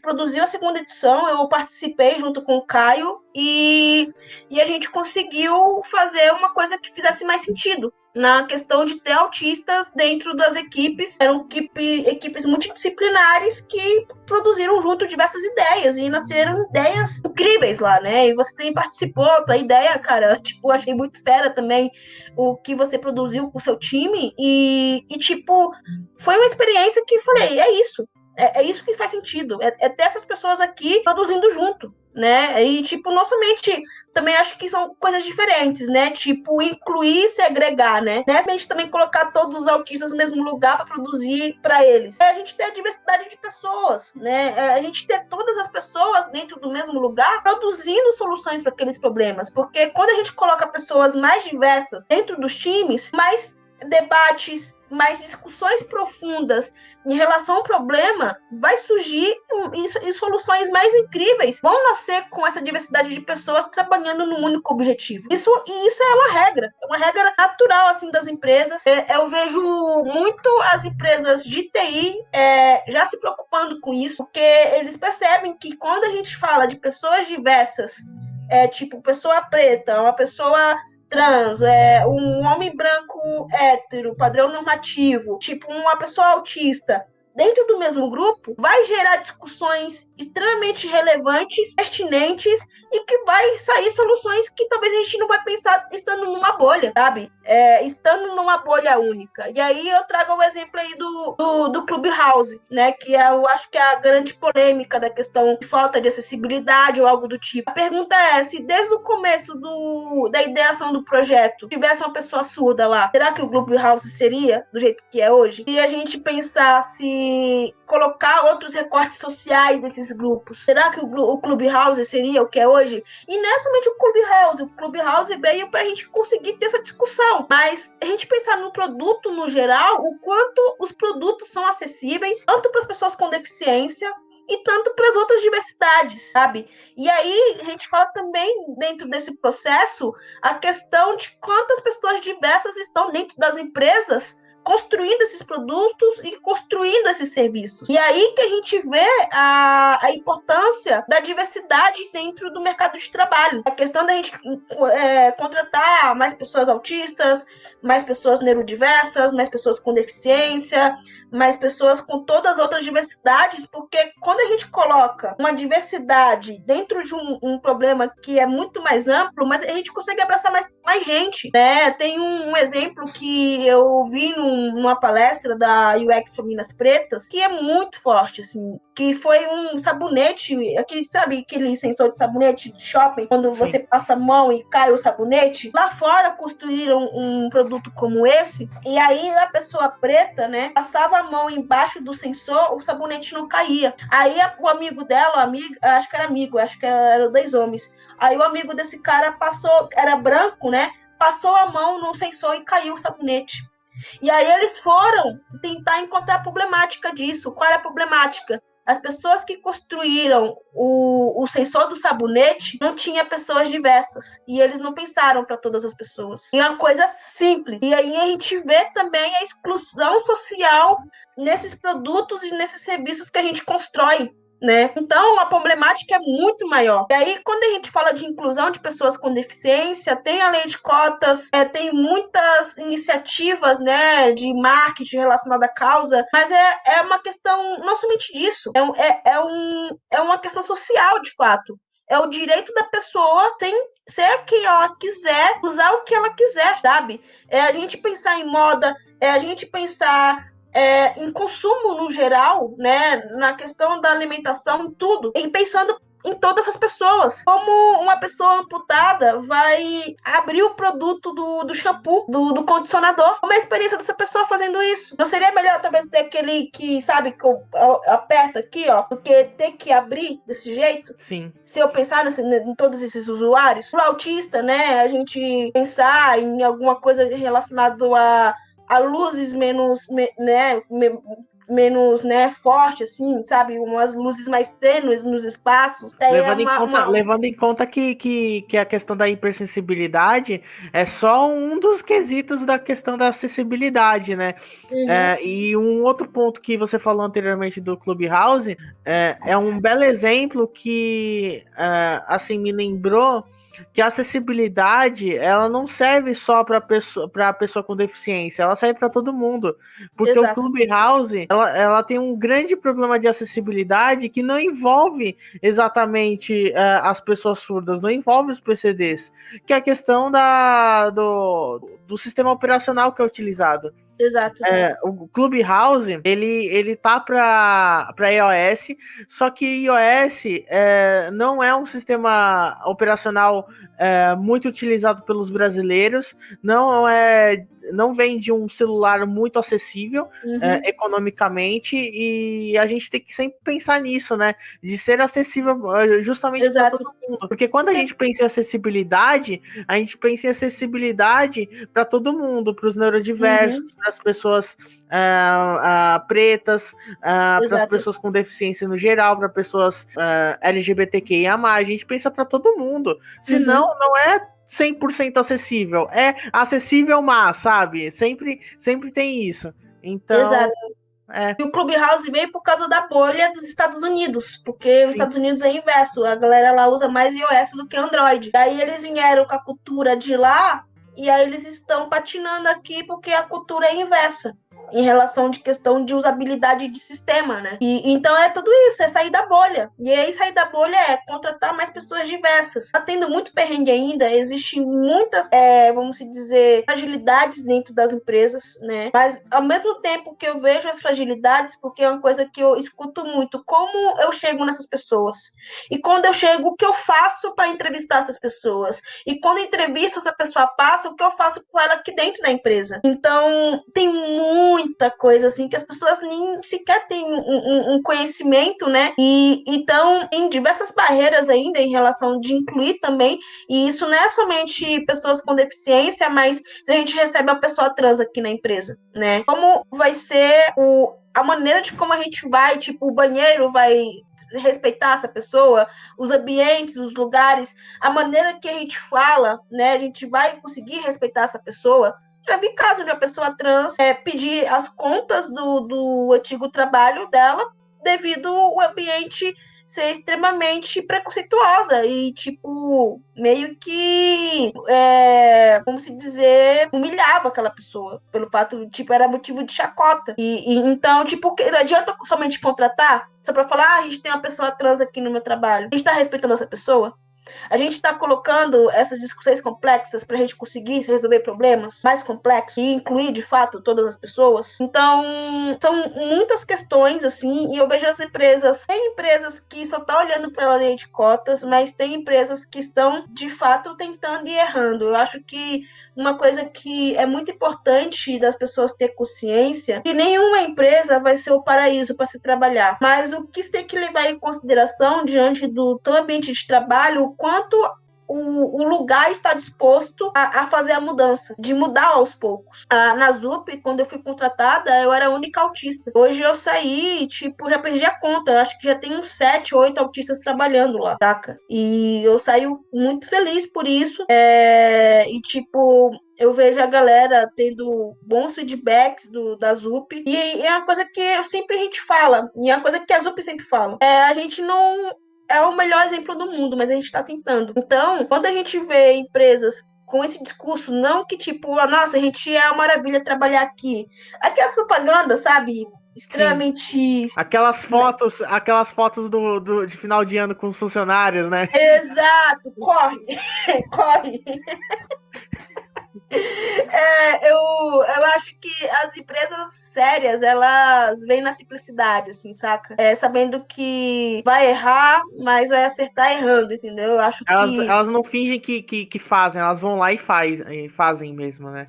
produziu a segunda edição, eu participei junto com o Caio, e a gente conseguiu fazer uma coisa que fizesse mais sentido na questão de ter autistas dentro das equipes. Eram equipes multidisciplinares que produziram junto diversas ideias e nasceram ideias incríveis lá, né? E você também participou, a tua ideia, cara, tipo, achei muito fera também o que você produziu com o seu time e tipo, foi uma experiência que eu falei, é isso. É isso que faz sentido. É ter essas pessoas aqui produzindo junto, né? E, tipo, não somente... Também acho que são coisas diferentes, né? Tipo, incluir e segregar, né? Não é somente também colocar todos os autistas no mesmo lugar para produzir para eles. É a gente ter a diversidade de pessoas, né? É a gente ter todas as pessoas dentro do mesmo lugar produzindo soluções para aqueles problemas. Porque quando a gente coloca pessoas mais diversas dentro dos times, mais debates, mais discussões profundas em relação ao problema, vai surgir e soluções mais incríveis vão nascer com essa diversidade de pessoas trabalhando num único objetivo. Isso é uma regra natural assim das empresas. Eu vejo muito as empresas de TI já se preocupando com isso, porque eles percebem que quando a gente fala de pessoas diversas, tipo pessoa preta, uma pessoa trans, um homem branco hétero, padrão normativo, tipo uma pessoa autista, dentro do mesmo grupo, vai gerar discussões extremamente relevantes, pertinentes e que vai sair soluções que talvez a gente não vai pensar estando numa bolha, sabe? Estando numa bolha única. E aí eu trago o exemplo aí do Clubhouse, né? Que eu acho que é a grande polêmica da questão de falta de acessibilidade ou algo do tipo. A pergunta é, se desde o começo da ideação do projeto tivesse uma pessoa surda lá, será que o Clubhouse seria do jeito que é hoje? Se a gente pensasse colocar outros recortes sociais desses grupos, será que o Clubhouse seria o que é hoje? E não é somente o Clubhouse veio para a gente conseguir ter essa discussão, mas a gente pensar no produto no geral, o quanto os produtos são acessíveis, tanto para as pessoas com deficiência e tanto para as outras diversidades, sabe? E aí a gente fala também, dentro desse processo, a questão de quantas pessoas diversas estão dentro das empresas construindo esses produtos e construindo esses serviços. E aí que a gente vê a importância da diversidade dentro do mercado de trabalho. A questão da gente contratar mais pessoas autistas, mais pessoas neurodiversas, mais pessoas com deficiência, mais pessoas com todas as outras diversidades, porque quando a gente coloca uma diversidade dentro de um problema que é muito mais amplo, mas a gente consegue abraçar mais gente, né? Tem um exemplo que eu vi numa palestra da UX para Minas Pretas, que é muito forte, assim, que foi um sabonete, aquele sensor de sabonete de shopping, quando você passa a mão e cai o sabonete. Lá fora construíram um produto como esse, e aí a pessoa preta, né, passava a mão embaixo do sensor, o sabonete não caía. Aí o amigo dela, acho que eram 2 homens. Aí o amigo desse cara passou, era branco, né, passou a mão no sensor e caiu o sabonete. E aí eles foram tentar encontrar a problemática disso. Qual era a problemática? As pessoas que construíram o sensor do sabonete não tinha pessoas diversas. E eles não pensaram para todas as pessoas. E é uma coisa simples. E aí a gente vê também a exclusão social nesses produtos e nesses serviços que a gente constrói, né? Então, a problemática é muito maior. E aí, quando a gente fala de inclusão de pessoas com deficiência, tem a lei de cotas, tem muitas iniciativas, né, de marketing relacionada à causa, mas é uma questão não somente disso, é uma questão social, de fato. É o direito da pessoa ser quem ela quiser, usar o que ela quiser, sabe? É a gente pensar em moda, é a gente pensar em consumo no geral, né, na questão da alimentação, em tudo, e pensando em todas as pessoas. Como uma pessoa amputada vai abrir o produto do shampoo, do condicionador? Como é a experiência dessa pessoa fazendo isso? Não seria melhor talvez ter aquele que, sabe, que eu aperto aqui, ó, do que ter que abrir desse jeito? Sim. Se eu pensar em todos esses usuários, pro autista, né, a gente pensar em alguma coisa relacionada a luzes menos, forte, assim, sabe? Umas luzes mais tênues nos espaços. Levando em conta que a questão da hipersensibilidade é só um dos quesitos da questão da acessibilidade, né? Uhum. E um outro ponto que você falou anteriormente do Clubhouse é um belo exemplo que, assim, me lembrou que a acessibilidade, ela não serve só para pessoa com deficiência, ela serve para todo mundo, porque Exato. o Clubhouse, ela tem um grande problema de acessibilidade que não envolve exatamente as pessoas surdas, não envolve os PCDs, que é a questão do sistema operacional que é utilizado. Exato. O Clubhouse, ele tá para iOS, só que iOS não é um sistema operacional muito utilizado pelos brasileiros, não vem de um celular muito acessível economicamente, e a gente tem que sempre pensar nisso, né? De ser acessível justamente para todo mundo. Porque quando a gente pensa em acessibilidade, a gente pensa em acessibilidade para todo mundo, para os neurodiversos, para as pessoas pretas, para as pessoas com deficiência no geral, para pessoas LGBTQIA+. A gente pensa para todo mundo. Senão, não é 100% acessível. É acessível, mas, sabe? Sempre tem isso. Então... Exato. E o Clubhouse veio por causa da bolha dos Estados Unidos, porque os Estados Unidos é inverso, a galera lá usa mais iOS do que Android. Daí eles vieram com a cultura de lá, e aí eles estão patinando aqui porque a cultura é inversa em relação de questão de usabilidade de sistema, né? E então é tudo isso, é sair da bolha. E aí sair da bolha é contratar mais pessoas diversas. Tá tendo muito perrengue ainda, existem muitas, vamos dizer, fragilidades dentro das empresas, né? Mas ao mesmo tempo que eu vejo as fragilidades, porque é uma coisa que eu escuto muito, como eu chego nessas pessoas? E quando eu chego, o que eu faço para entrevistar essas pessoas? E quando eu entrevisto essa pessoa passa, o que eu faço com ela aqui dentro da empresa? Então, tem muita coisa assim que as pessoas nem sequer têm um conhecimento, né? E então tem diversas barreiras ainda em relação de incluir também, e isso não é somente pessoas com deficiência, mas se a gente recebe uma pessoa trans aqui na empresa, né? Como vai ser a maneira de como a gente vai, tipo, o banheiro vai respeitar essa pessoa, os ambientes, os lugares, a maneira que a gente fala, né? A gente vai conseguir respeitar essa pessoa. Já vi casos de uma pessoa trans pedir as contas do antigo trabalho dela devido ao ambiente ser extremamente preconceituosa e, tipo, meio que, como se dizer, humilhava aquela pessoa pelo fato, tipo, era motivo de chacota. Então, tipo, não adianta somente contratar só pra falar, a gente tem uma pessoa trans aqui no meu trabalho. A gente tá respeitando essa pessoa? A gente está colocando essas discussões complexas para a gente conseguir resolver problemas mais complexos e incluir, de fato, todas as pessoas. Então, são muitas questões, assim, e eu vejo as empresas. Tem empresas que só estão olhando para a lei de cotas, mas tem empresas que estão, de fato, tentando e errando. Eu acho que uma coisa que é muito importante das pessoas ter consciência, que nenhuma empresa vai ser o paraíso para se trabalhar, mas o que você tem que levar em consideração diante do teu ambiente de trabalho, o quanto o lugar está disposto a fazer a mudança, de mudar aos poucos. Na ZUP, quando eu fui contratada, eu era a única autista. Hoje eu saí, tipo, já perdi a conta. Eu acho que já tem uns 7, 8 autistas trabalhando lá, saca? E eu saio muito feliz por isso. E, tipo, eu vejo a galera tendo bons feedbacks da ZUP. E é uma coisa que a gente fala, e é uma coisa que a ZUP sempre fala. A gente não é o melhor exemplo do mundo, mas a gente está tentando. Então, quando a gente vê empresas com esse discurso, não que tipo, nossa, a gente é uma maravilha trabalhar aqui. Aquelas propagandas, sabe? Extremamente. Sim. Aquelas fotos de final de ano com os funcionários, né? Exato, corre, corre. Eu acho que as empresas sérias, elas vêm na simplicidade, assim, saca? Sabendo que vai errar, mas vai acertar errando, entendeu? Eu acho que... Elas não fingem que fazem, elas vão lá e fazem mesmo, né?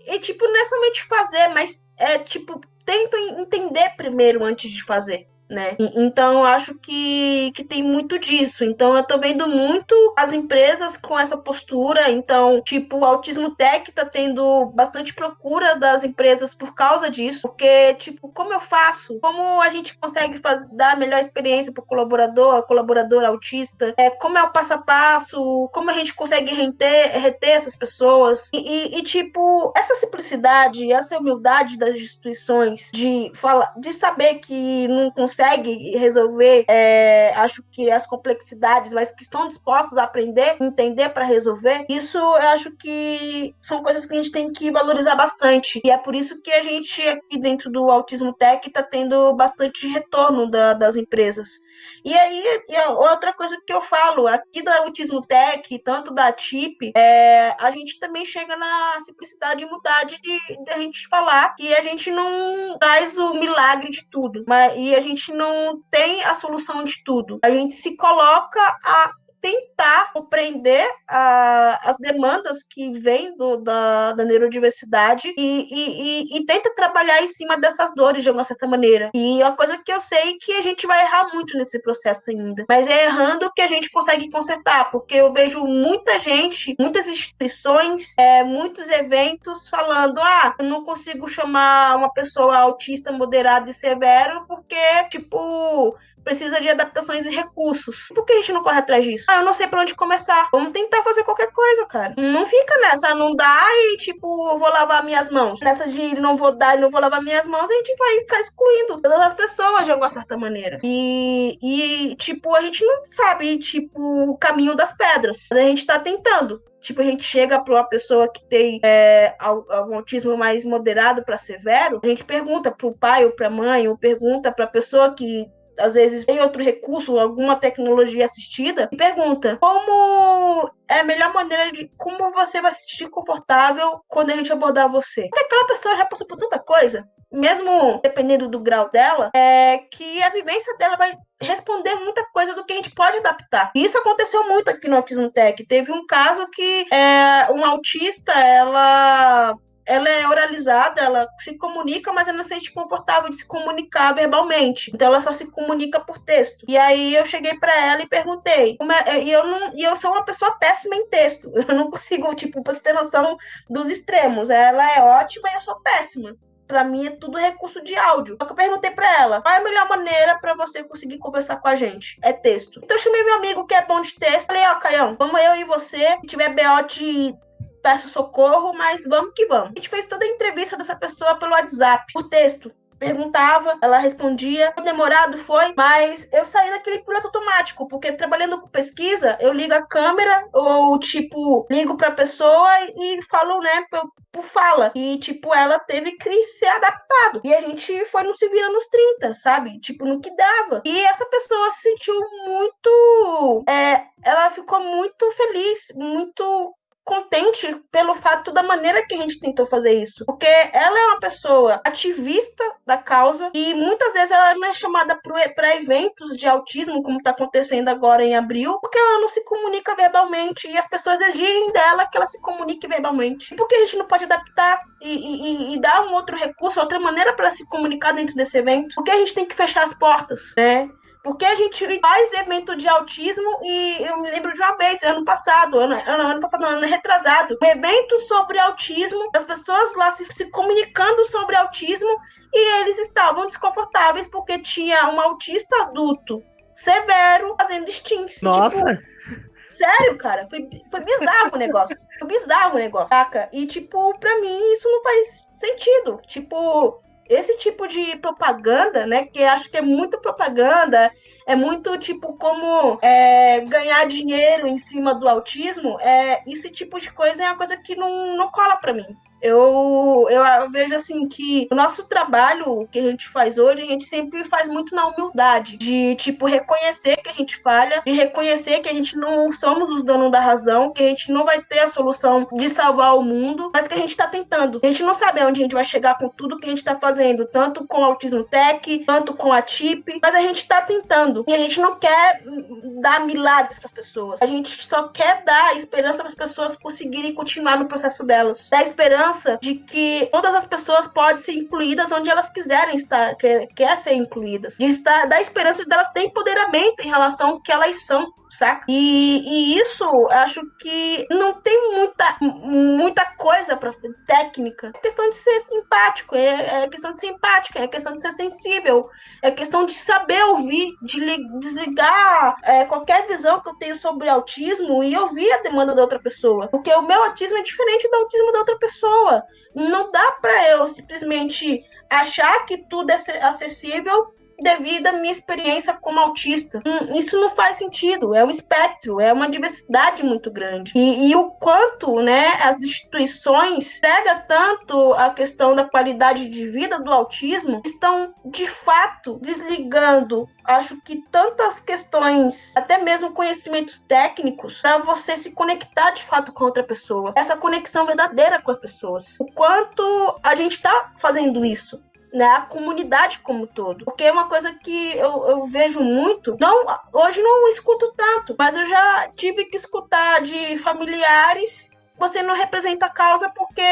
E tipo, não é somente fazer, mas tipo, tentam entender primeiro antes de fazer. Né? Então, eu acho que tem muito disso. Então, eu tô vendo muito as empresas com essa postura. Então, tipo, o Autismo Tech tá tendo bastante procura das empresas por causa disso. Porque, tipo, como eu faço? Como a gente consegue dar a melhor experiência pro colaborador autista? Como é o passo a passo? Como a gente consegue reter essas pessoas? Tipo, essa simplicidade, essa humildade das instituições de saber que não consegue resolver, acho que as complexidades, mas que estão dispostos a aprender, entender para resolver, isso eu acho que são coisas que a gente tem que valorizar bastante. E é por isso que a gente aqui dentro do Autismo Tech está tendo bastante retorno das empresas. E aí, outra coisa que eu falo, aqui da Autismo Tech, tanto da TIP, a gente também chega na simplicidade e humildade de a gente falar que a gente não traz o milagre de tudo, e a gente não tem a solução de tudo. A gente se coloca a tentar compreender as demandas que vêm da neurodiversidade e tenta trabalhar em cima dessas dores de uma certa maneira. E é uma coisa que eu sei que a gente vai errar muito nesse processo ainda. Mas é errando que a gente consegue consertar, porque eu vejo muita gente, muitas instituições, muitos eventos falando, eu não consigo chamar uma pessoa autista moderado e severo porque, tipo, precisa de adaptações e recursos. Por que a gente não corre atrás disso? Eu não sei pra onde começar. Vamos tentar fazer qualquer coisa, cara. Não fica nessa, não dá e, tipo, eu vou lavar minhas mãos. Nessa de não vou dar e não vou lavar minhas mãos, a gente vai ficar excluindo todas as pessoas de alguma certa maneira. Tipo, a gente não sabe, tipo, o caminho das pedras. Mas a gente tá tentando. Tipo, a gente chega para uma pessoa que tem algum autismo mais moderado para severo, a gente pergunta pro pai ou pra mãe, ou pergunta pra pessoa que às vezes tem outro recurso, alguma tecnologia assistida, e pergunta como é a melhor maneira de como você vai se sentir confortável quando a gente abordar você. Porque aquela pessoa já passou por tanta coisa, mesmo dependendo do grau dela, que a vivência dela vai responder muita coisa do que a gente pode adaptar. E isso aconteceu muito aqui no Autismo Tech. Teve um caso que uma autista, ela é oralizada, ela se comunica, mas ela não se sente confortável de se comunicar verbalmente. Então ela só se comunica por texto. E aí eu cheguei para ela e perguntei. E eu sou uma pessoa péssima em texto. Eu não consigo, tipo, pra você ter noção dos extremos. Ela é ótima e eu sou péssima. Pra mim é tudo recurso de áudio. Só que eu perguntei pra ela, qual é a melhor maneira pra você conseguir conversar com a gente? É texto. Então eu chamei meu amigo que é bom de texto. Falei, Caião, vamos eu e você, se tiver BO de peço socorro, mas vamos que vamos. A gente fez toda a entrevista dessa pessoa pelo WhatsApp, por texto. Perguntava, ela respondia. Demorado foi, mas eu saí daquele piloto automático, porque trabalhando com pesquisa, eu ligo a câmera ou, tipo, ligo pra pessoa e falo, né, por fala. E, tipo, ela teve que ser adaptado. E a gente foi no se vira nos 30, sabe? Tipo, no que dava. E essa pessoa se sentiu muito... ela ficou muito feliz, muito contente pelo fato da maneira que a gente tentou fazer isso. Porque ela é uma pessoa ativista da causa e muitas vezes ela não é chamada para eventos de autismo, como está acontecendo agora em abril, porque ela não se comunica verbalmente e as pessoas exigem dela que ela se comunique verbalmente. E por que a gente não pode adaptar e dar um outro recurso, outra maneira para se comunicar dentro desse evento? Por que a gente tem que fechar as portas, né? Porque a gente faz evento de autismo e eu me lembro de uma vez, ano ano retrasado, um evento sobre autismo, as pessoas lá se comunicando sobre autismo e eles estavam desconfortáveis porque tinha um autista adulto severo fazendo stints. Nossa! Tipo, sério, cara, foi bizarro o negócio. Foi bizarro o negócio, saca? E, tipo, pra mim isso não faz sentido. Tipo... Esse tipo de propaganda, né, que acho que é muito propaganda, é muito tipo como ganhar dinheiro em cima do autismo, esse tipo de coisa é uma coisa que não cola pra mim. Eu vejo assim que o nosso trabalho que a gente faz hoje, a gente sempre faz muito na humildade, de tipo reconhecer que a gente falha, de reconhecer que a gente não somos os donos da razão, que a gente não vai ter a solução de salvar o mundo, mas que a gente está tentando. A gente não sabe onde a gente vai chegar com tudo que a gente está fazendo, tanto com o Autismo Tech, tanto com a TIP, mas a gente está tentando. E a gente não quer dar milagres para as pessoas. A gente só quer dar esperança para as pessoas conseguirem continuar no processo delas. Dar esperança de que todas as pessoas podem ser incluídas onde elas quiserem estar, quer ser incluídas. Da esperança de elas terem empoderamento em relação ao que elas são, saca? E isso, acho que não tem muita coisa para técnica. É questão de ser simpático, é questão de ser empática, é questão de ser sensível, é questão de saber ouvir, de desligar qualquer visão que eu tenho sobre autismo e ouvir a demanda da outra pessoa. Porque o meu autismo é diferente do autismo da outra pessoa. Não dá para eu simplesmente achar que tudo é acessível devido à minha experiência como autista. Isso não faz sentido, é um espectro, é uma diversidade muito grande. E o quanto, né, as instituições pegam tanto a questão da qualidade de vida do autismo, estão, de fato, desligando, acho que tantas questões, até mesmo conhecimentos técnicos, para você se conectar de fato com outra pessoa. Essa conexão verdadeira com as pessoas. O quanto a gente está fazendo isso, né, a comunidade como um todo. Porque é uma coisa que eu vejo muito, hoje não escuto tanto, mas eu já tive que escutar de familiares: você não representa a causa porque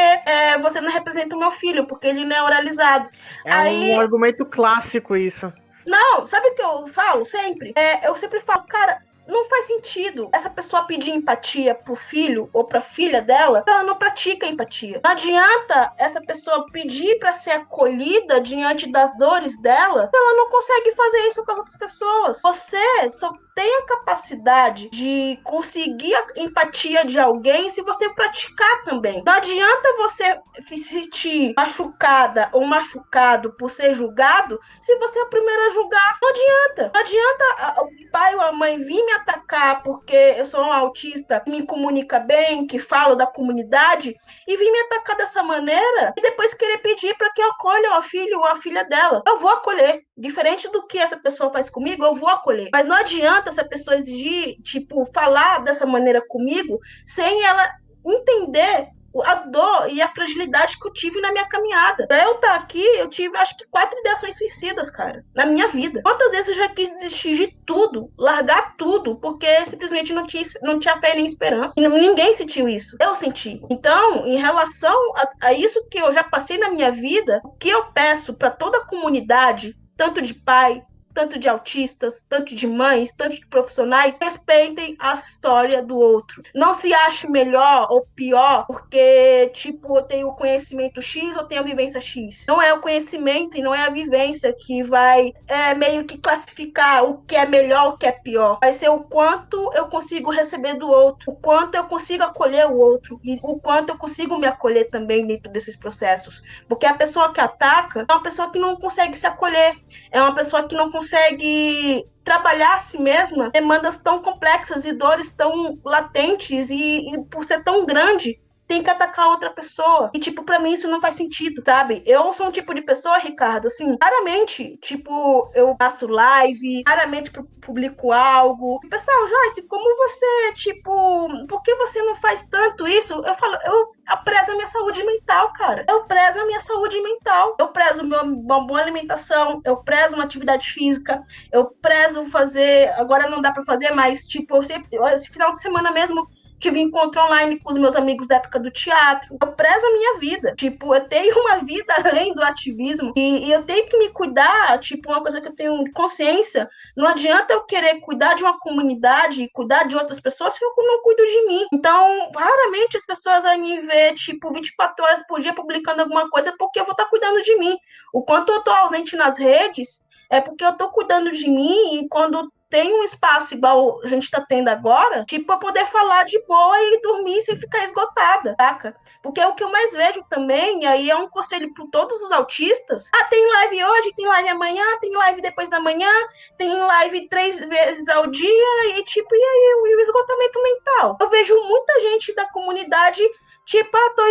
você não representa o meu filho, porque ele não é oralizado. Um argumento clássico isso. Não, sabe o que eu falo sempre? Eu sempre falo, cara, não faz sentido essa pessoa pedir empatia pro filho ou pra filha dela se ela não pratica empatia. Não adianta essa pessoa pedir pra ser acolhida diante das dores dela se ela não consegue fazer isso com as outras pessoas. Você só tem a capacidade de conseguir a empatia de alguém se você praticar também. Não adianta você se sentir machucada ou machucado por ser julgado se você é a primeira a julgar. Não adianta. Não adianta o pai ou a mãe vir me atacar porque eu sou um autista que me comunica bem, que falo da comunidade, e vir me atacar dessa maneira e depois querer pedir para que eu acolha o filho ou a filha dela. Eu vou acolher. Diferente do que essa pessoa faz comigo, eu vou acolher. Mas não adianta essa pessoa exigir, tipo, falar dessa maneira comigo sem ela entender a dor e a fragilidade que eu tive na minha caminhada. Pra eu estar aqui, eu tive, acho que 4 ideações suicidas, cara, na minha vida. Quantas vezes eu já quis desistir de tudo, largar tudo, porque simplesmente não tinha fé nem esperança. E ninguém sentiu isso. Eu senti. Então, em relação a isso que eu já passei na minha vida, o que eu peço para toda a comunidade, tanto de pai, tanto de autistas, tanto de mães, tanto de profissionais, respeitem a história do outro. Não se ache melhor ou pior porque, tipo, eu tenho o conhecimento X ou tenho a vivência X. Não é o conhecimento e não é a vivência que vai meio que classificar o que é melhor, o que é pior. Vai ser o quanto eu consigo receber do outro, o quanto eu consigo acolher o outro e o quanto eu consigo me acolher também dentro desses processos. Porque a pessoa que ataca é uma pessoa que não consegue se acolher, é uma pessoa que não consegue trabalhar a si mesma, demandas tão complexas e dores tão latentes e por ser tão grande, tem que atacar outra pessoa. E, tipo, pra mim isso não faz sentido, sabe? Eu sou um tipo de pessoa, Ricardo, assim, raramente, tipo, eu faço live, raramente publico algo. E, pessoal, Joyce, como você, tipo, por que você não faz tanto isso? Eu falo, eu prezo a minha saúde mental, cara. Eu prezo a minha saúde mental. Eu prezo uma boa alimentação, eu prezo uma atividade física, eu prezo fazer, agora não dá pra fazer, mas, tipo, esse final de semana mesmo, tive encontro online com os meus amigos da época do teatro. Eu prezo a minha vida. Tipo, eu tenho uma vida além do ativismo e eu tenho que me cuidar. Tipo, uma coisa que eu tenho consciência. Não adianta eu querer cuidar de uma comunidade e cuidar de outras pessoas se eu não cuido de mim. Então, raramente as pessoas vão me ver, tipo, 24 horas por dia publicando alguma coisa porque eu vou estar cuidando de mim. O quanto eu tô ausente nas redes é porque eu tô cuidando de mim e quando tem um espaço igual a gente tá tendo agora, tipo, pra poder falar de boa e dormir sem ficar esgotada, saca? Porque o que eu mais vejo também, e aí é um conselho para todos os autistas, tem live hoje, tem live amanhã, tem live depois da manhã, tem live 3 vezes ao dia, e tipo, e aí o esgotamento mental? Eu vejo muita gente da comunidade tipo, tô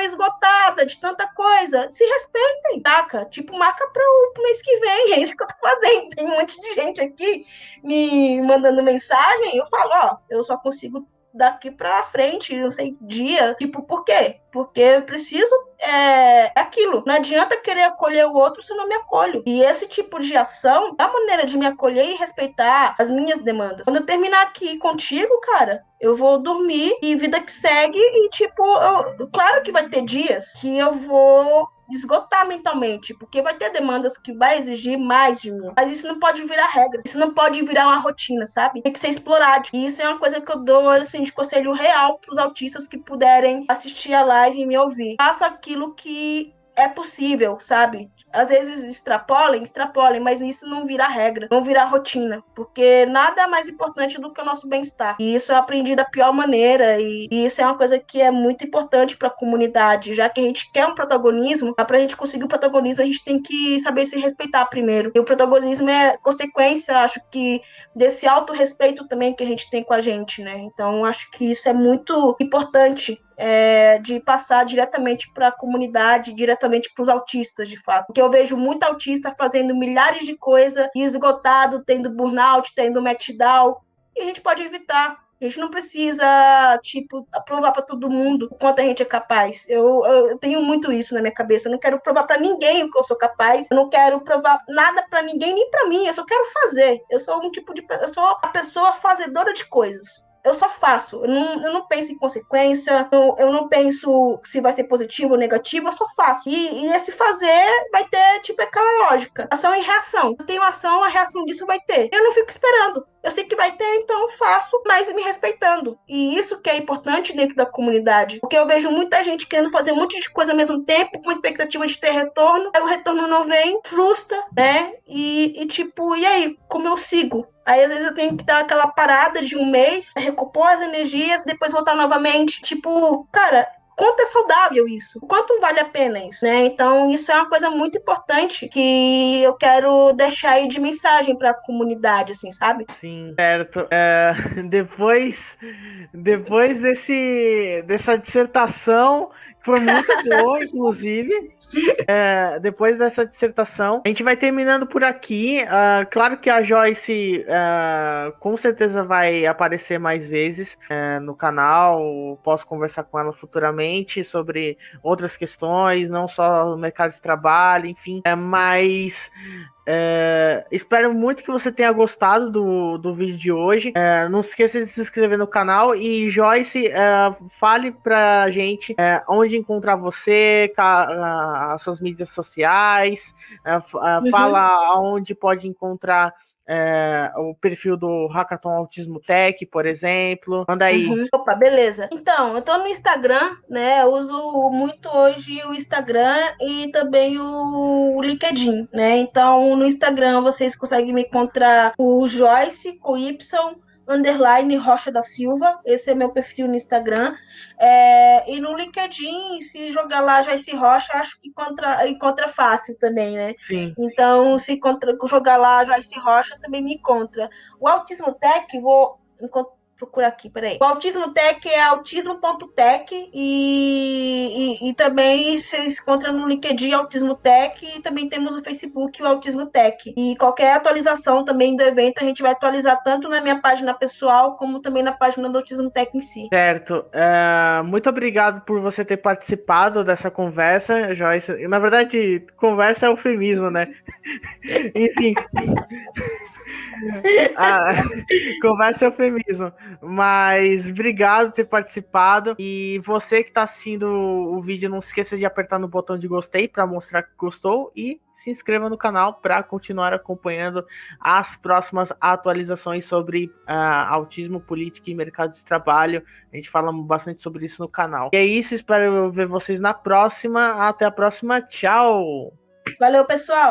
esgotada de tanta coisa. Se respeitem, taca? Tipo, marca pro mês que vem. É isso que eu tô fazendo. Tem um monte de gente aqui me mandando mensagem. Eu falo, ó, eu só consigo daqui pra frente, não sei, dia. Tipo, por quê? Porque eu preciso aquilo. Não adianta querer acolher o outro se eu não me acolho. E esse tipo de ação é a maneira de me acolher e respeitar as minhas demandas. Quando eu terminar aqui contigo, cara, eu vou dormir e vida que segue. E, tipo, claro que vai ter dias que eu vou esgotar mentalmente, porque vai ter demandas que vai exigir mais de mim. Mas isso não pode virar regra, isso não pode virar uma rotina, sabe? Tem que ser esporádico. E isso é uma coisa que eu dou, assim, de conselho real pros autistas que puderem assistir a live e me ouvir. Faça aquilo que é possível, sabe? Às vezes extrapolem, mas isso não vira regra, não vira rotina, porque nada é mais importante do que o nosso bem-estar. E isso eu aprendi da pior maneira, e isso é uma coisa que é muito importante para a comunidade, já que a gente quer um protagonismo, para a gente conseguir o protagonismo, a gente tem que saber se respeitar primeiro. E o protagonismo é consequência, acho que, desse autorrespeito também que a gente tem com a gente, né? Então, acho que isso é muito importante. De passar diretamente para a comunidade, diretamente para os autistas, de fato. Porque eu vejo muito autista fazendo milhares de coisas, esgotado, tendo burnout, tendo meltdown, e a gente pode evitar. A gente não precisa, tipo, provar para todo mundo o quanto a gente é capaz. Eu tenho muito isso na minha cabeça. Eu não quero provar para ninguém o que eu sou capaz. Eu não quero provar nada para ninguém, nem para mim. Eu só quero fazer. Eu sou eu sou a pessoa fazedora de coisas. Eu só faço, eu não penso em consequência, eu não penso se vai ser positivo ou negativo, eu só faço. E esse fazer vai ter, tipo, aquela lógica, ação e reação. Eu tenho ação, a reação disso vai ter. Eu não fico esperando. Eu sei que vai ter, então eu faço, mas me respeitando. E isso que é importante dentro da comunidade. Porque eu vejo muita gente querendo fazer um monte de coisa ao mesmo tempo, com expectativa de ter retorno, aí o retorno não vem, frustra, né? E tipo, e aí, como eu sigo? Aí, às vezes, eu tenho que dar aquela parada de um mês, recompor as energias, depois voltar novamente. Tipo, cara, quanto é saudável isso? Quanto vale a pena isso, né? Então, isso é uma coisa muito importante que eu quero deixar aí de mensagem para a comunidade, assim, sabe? Sim, certo. Depois dessa dissertação, que foi muito boa, inclusive. Depois dessa dissertação, a gente vai terminando por aqui. Claro que a Joyce com certeza vai aparecer mais vezes no canal. Posso conversar com ela futuramente sobre outras questões, não só o mercado de trabalho, enfim. Mas Espero muito que você tenha gostado do vídeo de hoje. Não esqueça de se inscrever no canal. E Joyce, fale pra gente onde encontrar você, as suas mídias sociais. Uhum. Fala onde pode encontrar o perfil do Hackathon Autismo Tech, por exemplo. Manda aí. Uhum. Opa, beleza. Então, eu tô no Instagram, né? Eu uso muito hoje o Instagram e também o LinkedIn, né? Então, no Instagram vocês conseguem me encontrar o Joyce com Y underline Rocha da Silva. Esse é meu perfil no Instagram. E no LinkedIn, se jogar lá Joyce Rocha, acho que encontra fácil também, né? Sim. Então, se jogar lá Joyce Rocha, também me encontra. O Autismo Tech, vou procurar aqui, peraí. O Autismo Tech é autismo.tech e também vocês encontram no LinkedIn Autismo Tech e também temos o Facebook, o Autismo Tech. E qualquer atualização também do evento a gente vai atualizar tanto na minha página pessoal como também na página do Autismo Tech em si. Certo. Muito obrigado por você ter participado dessa conversa, Joyce. Na verdade, conversa é eufemismo, né? Enfim, a conversa é eufemismo. Mas obrigado por ter participado. E você que está assistindo o vídeo, não se esqueça de apertar no botão de gostei para mostrar que gostou. E se inscreva no canal para continuar acompanhando as próximas atualizações sobre autismo, política e mercado de trabalho. A gente fala bastante sobre isso no canal. E é isso, espero ver vocês na próxima. Até a próxima. Tchau! Valeu, pessoal!